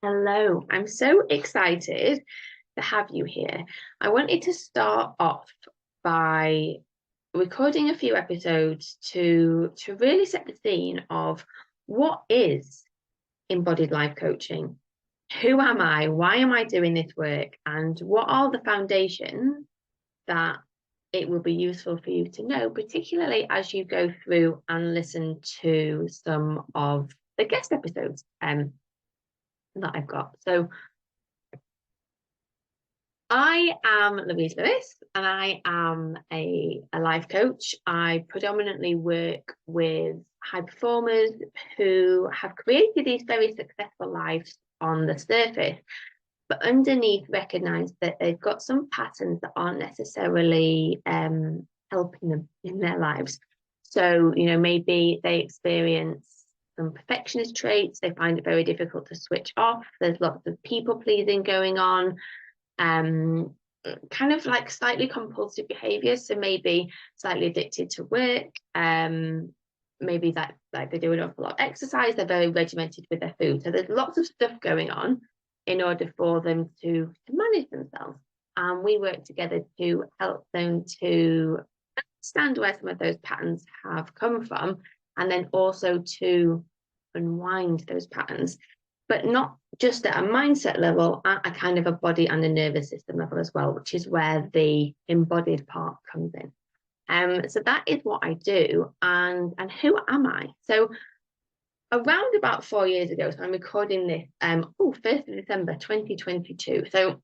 Hello, I'm so excited to have you here. I wanted to start off by recording a few episodes to really set the scene of what is embodied life coaching. Who am I? Why am I doing this work? And what are the foundations that it will be useful for you to know, particularly as you go through and listen to some of the guest episodes that I've got. So I am Louise and I am a life coach. I predominantly work with high performers who have created these very successful lives on the surface, but underneath recognize that they've got some patterns that aren't necessarily helping them in their lives. So, maybe they experience some perfectionist traits. They find it very difficult to switch off. There's lots of people pleasing going on. Kind of like slightly compulsive behaviors, so maybe slightly addicted to work, maybe that like they do an awful lot of exercise, they're very regimented with their food, so there's lots of stuff going on in order for them to manage themselves, and we work together to help them to understand where some of those patterns have come from, and then also to unwind those patterns, but not just at a mindset level, at a kind of a body and a nervous system level as well, which is where the embodied part comes in. So that is what I do. And who am I? So around about 4 years ago, so I'm recording this, 1st of December 2022. So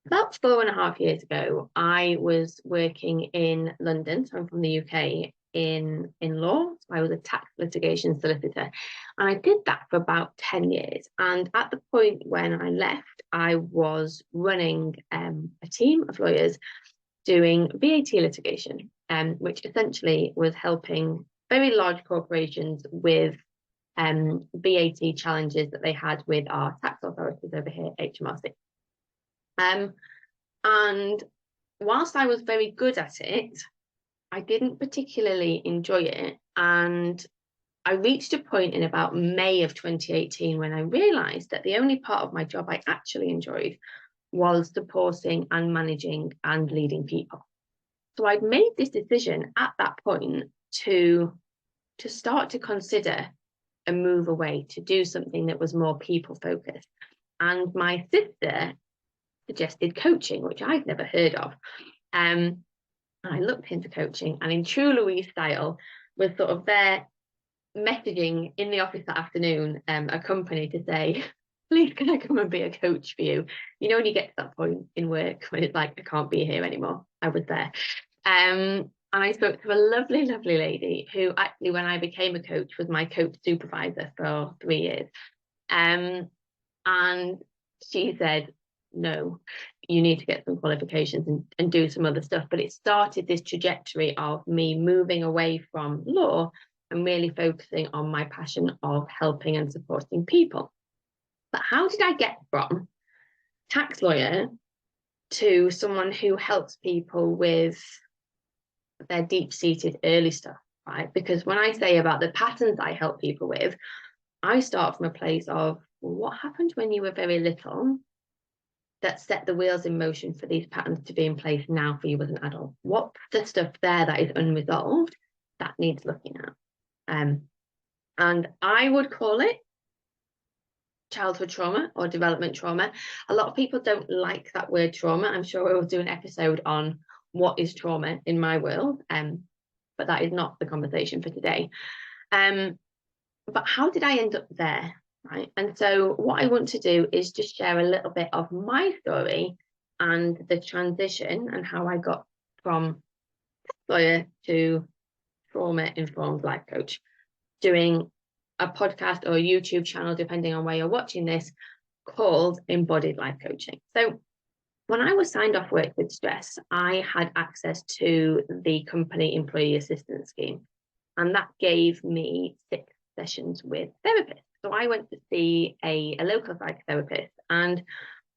about 4.5 years ago, I was working in London. So I'm from the UK, in law. So I was a tax litigation solicitor, and I did that for about 10 years. And at the point when I left, I was running a team of lawyers doing VAT litigation, which essentially was helping very large corporations with VAT challenges that they had with our tax authorities over here, HMRC. And whilst I was very good at it, I didn't particularly enjoy it. And I reached a point in about May of 2018 when I realized that the only part of my job I actually enjoyed was supporting and managing and leading people. So I'd made this decision at that point to start to consider a move away, to do something that was more people focused. And my sister suggested coaching, which I'd never heard of. I looked into coaching, and in true Louise style, was sort of there messaging in the office that afternoon, a company to say, please, can I come and be a coach for you? When you get to that point in work when it's like, I can't be here anymore. I was there. And I spoke to a lovely, lovely lady who actually, when I became a coach, was my coach supervisor for 3 years. And she said, no, you need to get some qualifications and do some other stuff. But it started this trajectory of me moving away from law and really focusing on my passion of helping and supporting people. But how did I get from tax lawyer to someone who helps people with their deep-seated early stuff, right? Because when I say about the patterns I help people with, I start from a place of, well, what happened when you were very little that set the wheels in motion for these patterns to be in place now for you as an adult? What's the stuff there that is unresolved that needs looking at? And I would call it childhood trauma or development trauma. A lot of people don't like that word trauma. I'm sure we'll do an episode on what is trauma in my world, but that is not the conversation for today. But how did I end up there? Right. And so what I want to do is just share a little bit of my story and the transition and how I got from lawyer to trauma-informed life coach, doing a podcast or a YouTube channel, depending on where you're watching this, called Embodied Life Coaching. So when I was signed off work with stress, I had access to the company employee assistance scheme, and that gave me 6 sessions with therapists. So I went to see a local psychotherapist, and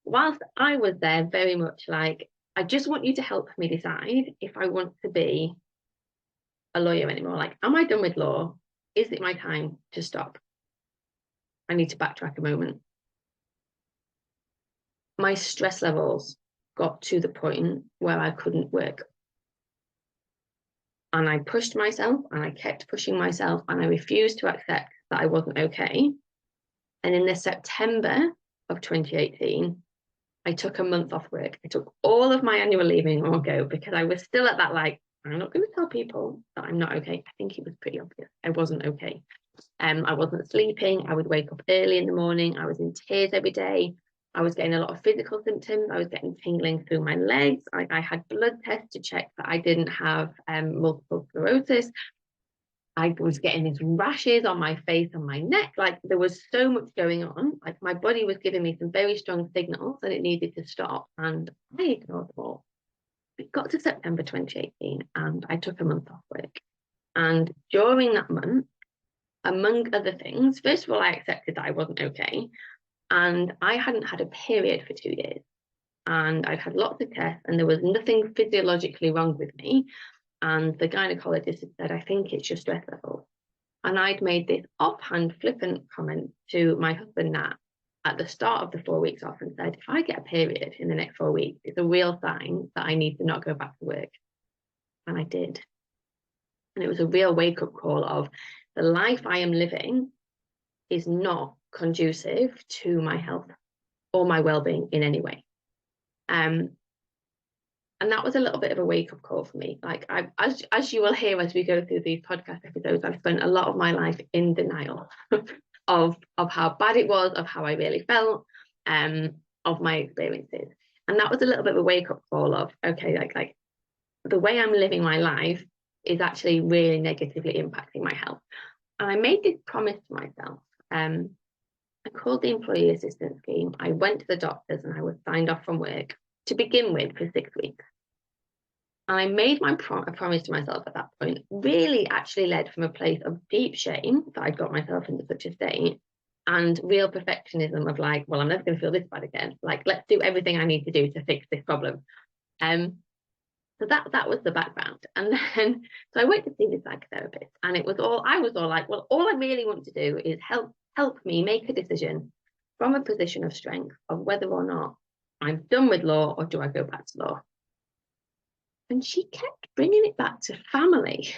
whilst I was there very much like, I just want you to help me decide if I want to be a lawyer anymore. Like, am I done with law? Is it my time to stop? I need to backtrack a moment. My stress levels got to the point where I couldn't work. And I pushed myself and I kept pushing myself and I refused to accept that I wasn't okay. And in the September of 2018, I took a month off work. I took all of my annual leave in one go because I was still at that, like, I'm not going to tell people that I'm not okay. I think it was pretty obvious. I wasn't okay. I wasn't sleeping. I would wake up early in the morning. I was in tears every day. I was getting a lot of physical symptoms. I was getting tingling through my legs. I had blood tests to check that I didn't have multiple sclerosis. I was getting these rashes on my face and my neck. Like, there was so much going on. Like, my body was giving me some very strong signals and it needed to stop. And I ignored them all. It got to September 2018 and I took a month off work. And during that month, among other things, first of all, I accepted that I wasn't okay. And I hadn't had a period for 2 years. And I'd had lots of tests and there was nothing physiologically wrong with me. And the gynecologist had said, I think it's your stress level. And I'd made this offhand, flippant comment to my husband, Nat, at the start of the 4 weeks off and said, if I get a period in the next 4 weeks, it's a real sign that I need to not go back to work. And I did. And it was a real wake-up call of the life I am living is not conducive to my health or my well-being in any way. And that was a little bit of a wake-up call for me. Like, as you will hear as we go through these podcast episodes, I've spent a lot of my life in denial of how bad it was, of how I really felt, of my experiences. And that was a little bit of a wake-up call of, okay, like the way I'm living my life is actually really negatively impacting my health. And I made this promise to myself. I called the employee assistance scheme. I went to the doctors and I was signed off from work to begin with for 6 weeks. And I made a promise to myself at that point, really actually led from a place of deep shame that I'd got myself into such a state and real perfectionism of like, well, I'm never going to feel this bad again. Like, let's do everything I need to do to fix this problem. So that was the background. And then, so I went to see the psychotherapist and I was all like, well, all I really want to do is help me make a decision from a position of strength of whether or not I'm done with law or do I go back to law. And she kept bringing it back to family.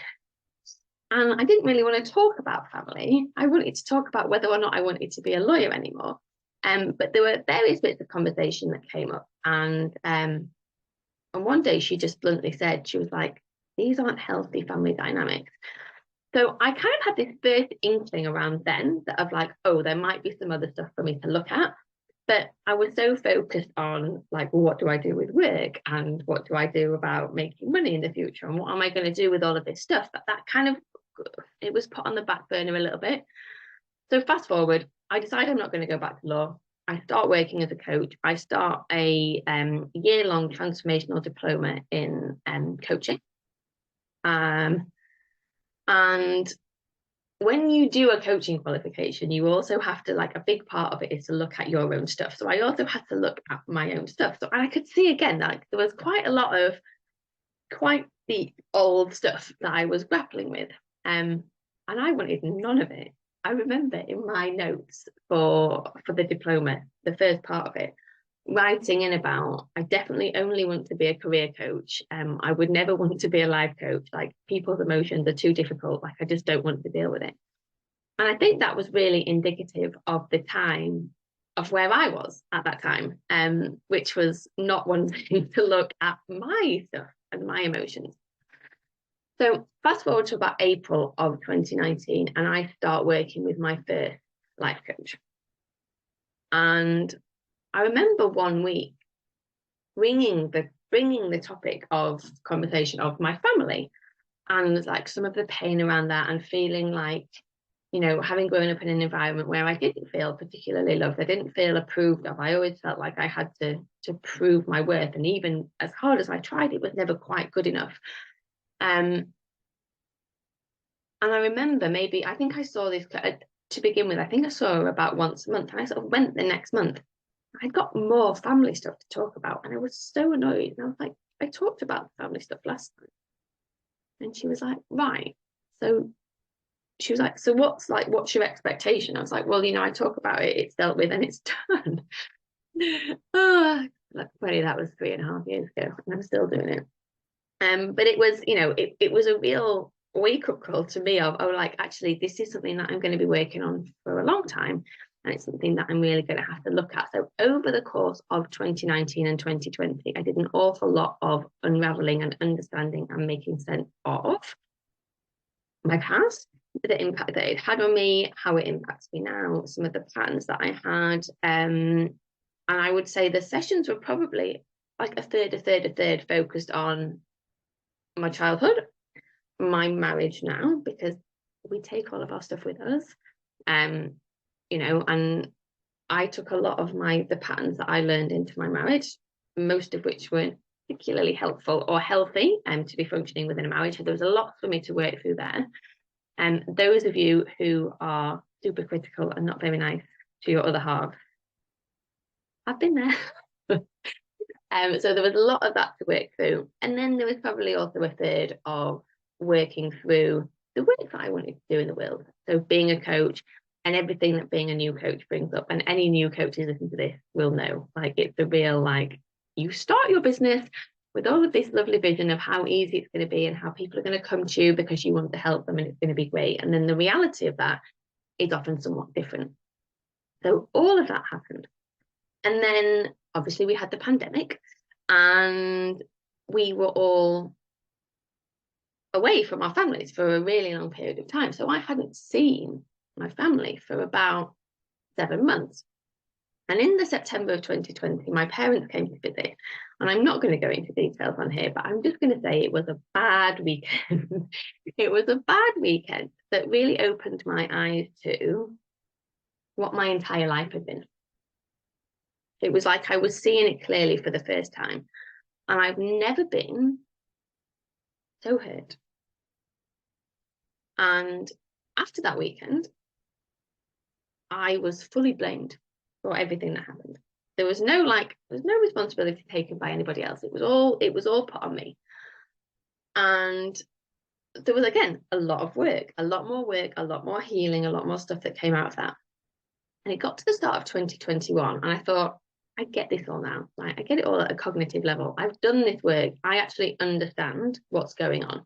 And I didn't really want to talk about family. I wanted to talk about whether or not I wanted to be a lawyer anymore. But there were various bits of conversation that came up. And one day she just bluntly said, she was like, these aren't healthy family dynamics. So I kind of had this first inkling around then that of like, oh, there might be some other stuff for me to look at. But I was so focused on like, well, what do I do with work and what do I do about making money in the future and what am I going to do with all of this stuff, that kind of, it was put on the back burner a little bit. So fast forward, I decide I'm not going to go back to law. I start working as a coach. I start a year-long transformational diploma in coaching. And when you do a coaching qualification, you also have to, like, a big part of it is to look at your own stuff. So I also had to look at my own stuff. So I could see again, like, there was quite a lot of quite deep old stuff that I was grappling with. And I wanted none of it. I remember in my notes for the diploma, the first part of it, writing in about, I definitely only want to be a career coach. I would never want to be a life coach. Like, people's emotions are too difficult. Like, I just don't want to deal with it. And I think that was really indicative of the time of where I was at that time, which was not wanting to look at my stuff and my emotions. So fast forward to about April of 2019, and I start working with my first life coach. And I remember one week bringing the topic of conversation of my family and like some of the pain around that, and feeling like, you know, having grown up in an environment where I didn't feel particularly loved, I didn't feel approved of. I always felt like I had to prove my worth, and even as hard as I tried, it was never quite good enough. And I remember I think I saw this to begin with. I think I saw her about once a month, and I sort of went the next month. I got more family stuff to talk about, and I was so annoyed. And I was like, I talked about the family stuff last time. And she was like, right. So she was like, so what's your expectation? I was like, well, I talk about it, it's dealt with and it's done. Oh, funny, that was 3.5 years ago and I'm still doing it. But it was, it was a real wake-up call to me of, like, actually, this is something that I'm going to be working on for a long time. And it's something that I'm really going to have to look at. So over the course of 2019 and 2020, I did an awful lot of unraveling and understanding and making sense of my past, the impact that it had on me, how it impacts me now, some of the patterns that I had. And I would say the sessions were probably like a third focused on my childhood, my marriage now, because we take all of our stuff with us. And I took a lot of the patterns that I learned into my marriage, most of which weren't particularly helpful or healthy to be functioning within a marriage. So there was a lot for me to work through there. And those of you who are super critical and not very nice to your other half, I've been there. So there was a lot of that to work through. And then there was probably also a third of working through the work that I wanted to do in the world. So being a coach and everything that being a new coach brings up. And any new coaches listening to this will know, like, it's a real, like, you start your business with all of this lovely vision of how easy it's going to be and how people are going to come to you because you want to help them and it's going to be great. And then the reality of that is often somewhat different. So all of that happened. And then obviously we had the pandemic and we were all away from our families for a really long period of time. So I hadn't seen my family for about 7 months. And in the September of 2020, my parents came to visit. And I'm not going to go into details on here, but I'm just going to say it was a bad weekend. It was a bad weekend that really opened my eyes to what my entire life had been. It was like I was seeing it clearly for the first time. And I've never been so hurt. And after that weekend, I was fully blamed for everything that happened. There was no responsibility taken by anybody else. It was all put on me. And there was, again, a lot of work, a lot more healing, a lot more stuff that came out of that. And it got to the start of 2021 and I thought, I get this all now. Like, I get it all at a cognitive level. I've done this work. I actually understand what's going on.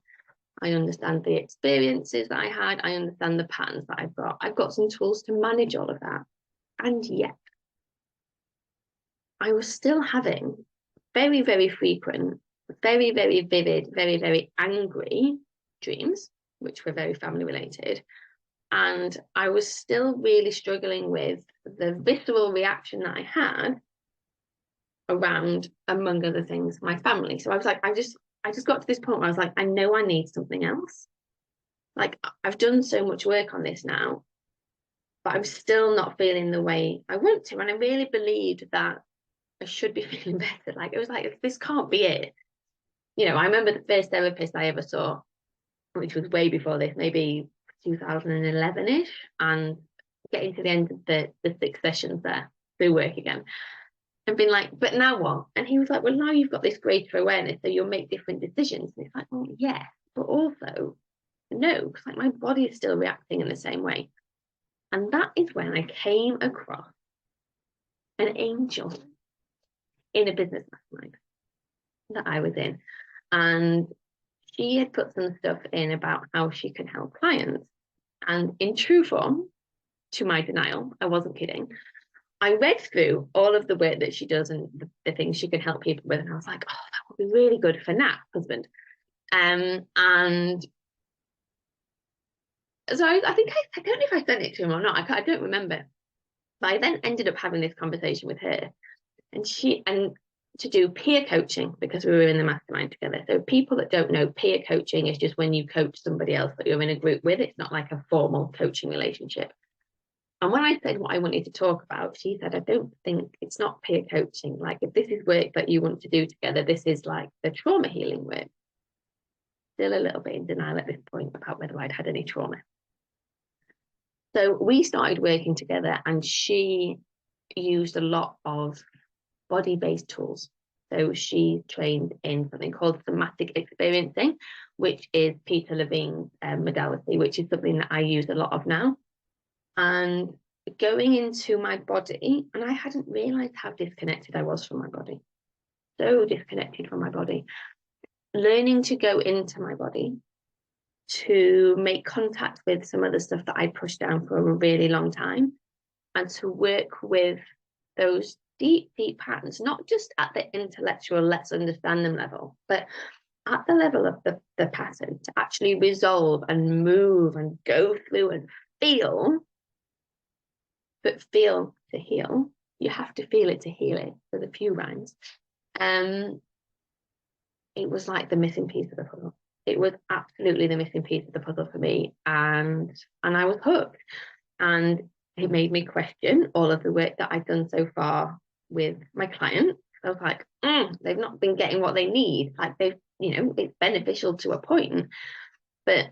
I understand the experiences that I had. I understand the patterns that I've got. I've got some tools to manage all of that. And yet, I was still having very, very frequent, very, very vivid, very, very angry dreams, which were very family related. And I was still really struggling with the visceral reaction that I had around, among other things, my family. So I was like, I just got to this point where I was like, I know I need something else. Like, I've done so much work on this now, but I'm still not feeling the way I want to. And I really believed that I should be feeling better. Like, it was like, this can't be it. I remember the first therapist I ever saw, which was way before this, maybe 2011-ish, and getting to the end of the 6 sessions there through work again. And been like, but now what? And he was like, well, now you've got this greater awareness, so you'll make different decisions. And it's like, well, yeah, but also, no, because like my body is still reacting in the same way. And that is when I came across an angel in a business mastermind that I was in. And she had put some stuff in about how she can help clients. And in true form, to my denial, I wasn't kidding, I read through all of the work that she does and the things she can help people with, and I was like, oh, that would be really good for Nat, husband. And so I think I don't know if I sent it to him or not. I don't remember. But I then ended up having this conversation with her, and to do peer coaching, because we were in the mastermind together. So people that don't know, peer coaching is just when you coach somebody else that you're in a group with. It's not like a formal coaching relationship. And when I said what I wanted to talk about, she said, I don't think it's not peer coaching. Like, if this is work that you want to do together, this is like the trauma healing work. Still a little bit in denial at this point about whether I'd had any trauma. So we started working together and she used a lot of body-based tools. So she's trained in something called somatic experiencing, which is Peter Levine's modality, which is something that I use a lot of now. And going into my body, and I hadn't realized how disconnected I was from my body. So disconnected from my body. Learning to go into my body, to make contact with some of the stuff that I pushed down for a really long time, and to work with those deep patterns, not just at the intellectual, let's understand them level, but at the level of the pattern, to actually resolve and move and go through and feel, but feel to heal. You have to feel it to heal it, for the few rhymes. It was like the missing piece of the puzzle. It was absolutely the missing piece of the puzzle for me. And I was hooked. And it made me question all of the work that I've done so far with my clients. I was like, they've not been getting what they need. Like they've, it's beneficial to a point. But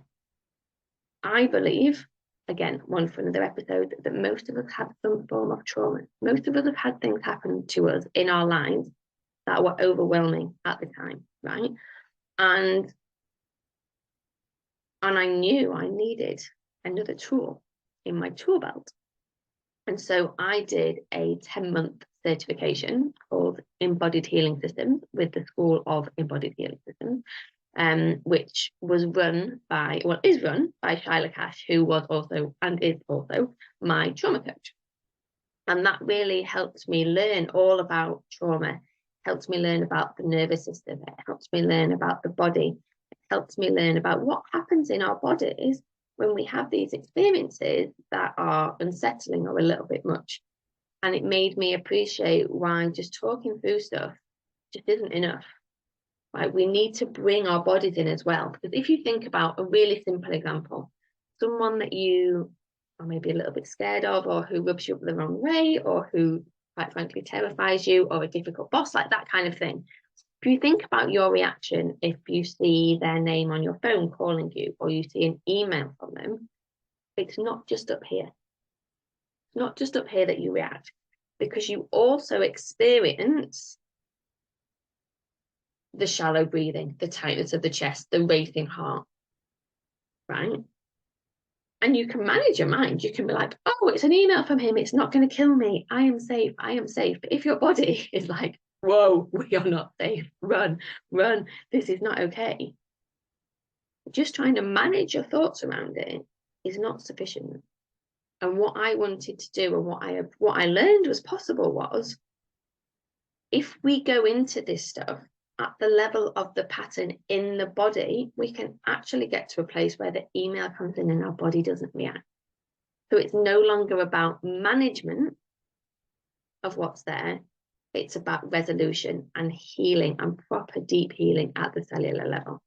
I believe, again, one for another episode, that most of us have some form of trauma. Most of us have had things happen to us in our lives that were overwhelming at the time, right? And I knew I needed another tool in my tool belt. And so I did a 10-month certification called Embodied Healing Systems with the School of Embodied Healing Systems, which is run by Shaila Cash, who was also and is also my trauma coach. And that really helped me learn all about trauma, helped me learn about the nervous system, it helped me learn about the body, it helped me learn about what happens in our bodies when we have these experiences that are unsettling or a little bit much. And it made me appreciate why just talking through stuff just isn't enough. Right? We need to bring our bodies in as well. Because if you think about a really simple example, someone that you are maybe a little bit scared of, or who rubs you up the wrong way, or who quite frankly terrifies you, or a difficult boss, like that kind of thing. If you think about your reaction, if you see their name on your phone calling you, or you see an email from them, it's not just up here. It's not just up here that you react, because you also experience the shallow breathing, the tightness of the chest, the racing heart, right? And you can manage your mind. You can be like, oh, it's an email from him. It's not going to kill me. I am safe. I am safe. But if your body is like, whoa, we are not safe. Run. This is not okay. Just trying to manage your thoughts around it is not sufficient. And what I wanted to do, and what I learned was possible, was if we go into this stuff at the level of the pattern in the body, we can actually get to a place where the email comes in and our body doesn't react. So it's no longer about management of what's there. It's about resolution and healing, and proper deep healing at the cellular level.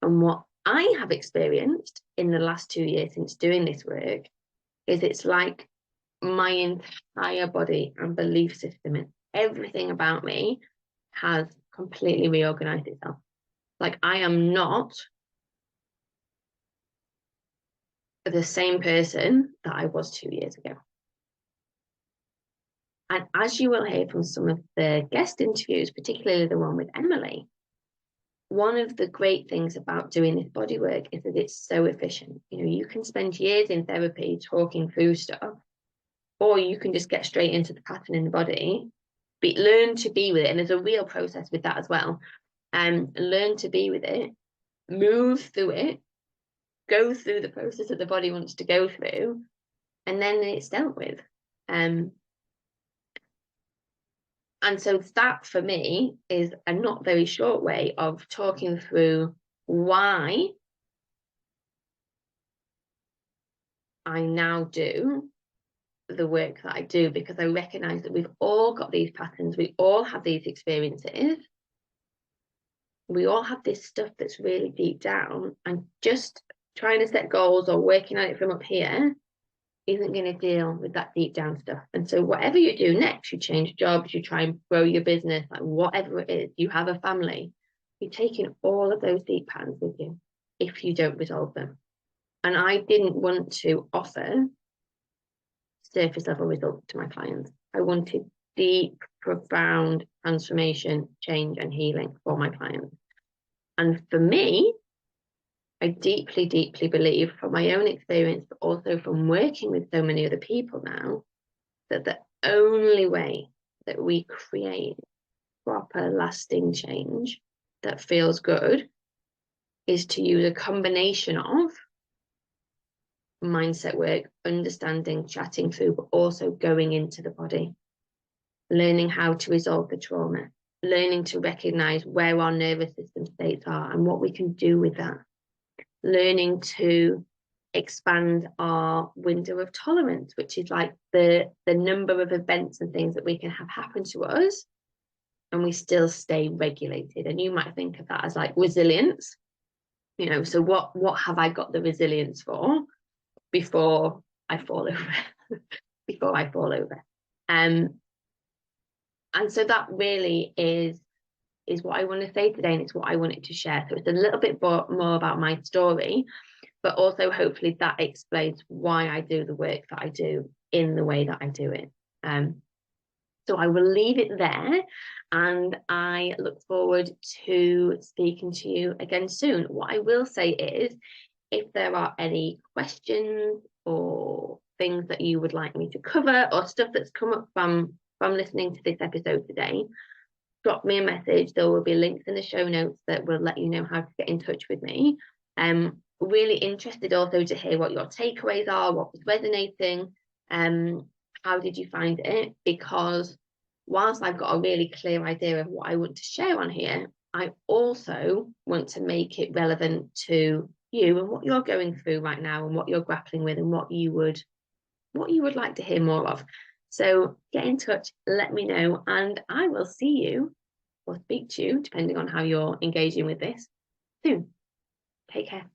And what I have experienced in the last 2 years since doing this work is it's like my entire body and belief system and everything about me has completely reorganized itself. Like I am not the same person that I was 2 years ago. And as you will hear from some of the guest interviews, particularly the one with Emily, one of the great things about doing this body work is that it's so efficient. You can spend years in therapy talking through stuff, or you can just get straight into the pattern in the body, learn to be with it. And there's a real process with that as well. Learn to be with it, move through it, go through the process that the body wants to go through, and then it's dealt with. And so that for me is a not very short way of talking through why I now do the work that I do, because I recognize that we've all got these patterns, we all have these experiences, we all have this stuff that's really deep down, and just trying to set goals or working on it from up here isn't going to deal with that deep down stuff. And so whatever you do next, you change jobs, you try and grow your business, like whatever it is, you have a family, you're taking all of those deep patterns with you if you don't resolve them. And I didn't want to offer surface level results to my clients. I wanted deep, profound transformation, change, and healing for my clients. And for me, I deeply, deeply believe from my own experience, but also from working with so many other people now, that the only way that we create proper, lasting change that feels good is to use a combination of mindset work, understanding, chatting through, but also going into the body, learning how to resolve the trauma, learning to recognize where our nervous system states are and what we can do with that, learning to expand our window of tolerance, which is like the number of events and things that we can have happen to us and we still stay regulated. And you might think of that as like resilience, you know, so what have I got the resilience for before I fall over? Before I fall over. And so that really is what I want to say today, and it's what I wanted to share. So it's a little bit more about my story, but also hopefully that explains why I do the work that I do in the way that I do it. So I will leave it there, and I look forward to speaking to you again soon. What I will say is, if there are any questions or things that you would like me to cover or stuff that's come up from listening to this episode today, drop me a message. There will be links in the show notes that will let you know how to get in touch with me. Really interested also to hear what your takeaways are, what was resonating, how did you find it? Because whilst I've got a really clear idea of what I want to share on here, I also want to make it relevant to you and what you're going through right now and what you're grappling with and what you would like to hear more of. So get in touch, let me know, and I will see you or speak to you, depending on how you're engaging with this, soon. Take care.